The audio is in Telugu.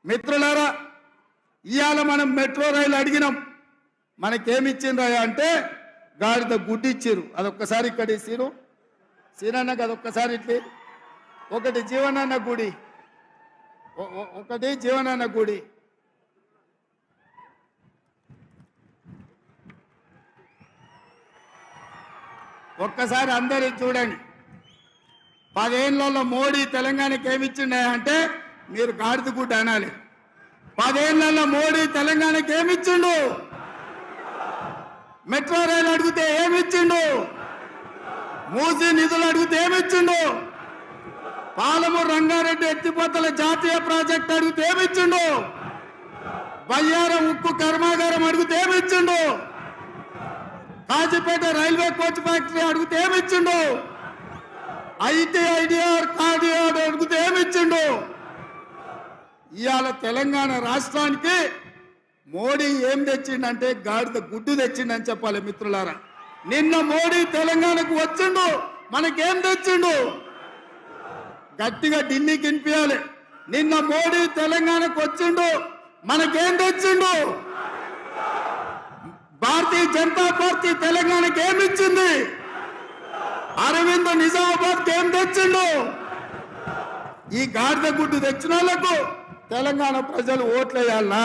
మిత్రులారా, ఇవాళ మనం మెట్రో రైలు అడిగినాం, మనకేమిచ్చిండ్రా అంటే గాడిద గుడ్డి ఇచ్చిరు. అదొక్కసారి ఇక్కడ ఇచ్చిరు. సీనన్నకు అదొక్కసారి ఇట్లి. ఒకటి జీవనాన్న గుడి, ఒకటి జీవనాన్న గుడి. ఒక్కసారి అందరూ చూడండి. 10 ఏళ్లలో మోడీ తెలంగాణకి ఏమిచ్చిండే అంటే మీరు గాడిద గుడ్డ అనాలి. 10 ఏళ్లలో మోడీ తెలంగాణకి ఏమిచ్చిండు? మెట్రో రైలు అడిగితే ఏమిచ్చిండు? మూసీ నిధులు అడిగితే ఏమిచ్చిండు? పాలమూరు రంగారెడ్డి ఎత్తిపోతల జాతీయ ప్రాజెక్ట్ అడిగితే ఏమిచ్చిండు? బయ్యారం ఉక్కు కర్మాగారం అడిగితే ఏమిచ్చిండు? కాజీపేట రైల్వే కోచ్ ఫ్యాక్టరీ అడిగితే ఏమిచ్చిండు? ఐటీఐడిఆర్ కార్డిఆర్ అడిగితే ఏమిచ్చిండు? ఇవాళ తెలంగాణ రాష్ట్రానికి మోడీ ఏం తెచ్చిండంటే గాడిద గుడ్డు తెచ్చిండని చెప్పాలి మిత్రులారా. నిన్న మోడీ తెలంగాణకు వచ్చిండు, మనకేం తెచ్చిండు? గట్టిగా ఢిల్లీకి వినిపించాలి. నిన్న మోడీ తెలంగాణకు వచ్చిండు, మనకేం తెచ్చిండు? భారతీయ జనతా పార్టీ తెలంగాణకి ఏమిచ్చింది? అరవింద్ నిజామాబాద్ ఏం తెచ్చిండు? ఈ గాడిద గుడ్డు తెచ్చిన వాళ్ళకు తెలంగాణ ప్రజలు ఓట్లేయాలనా?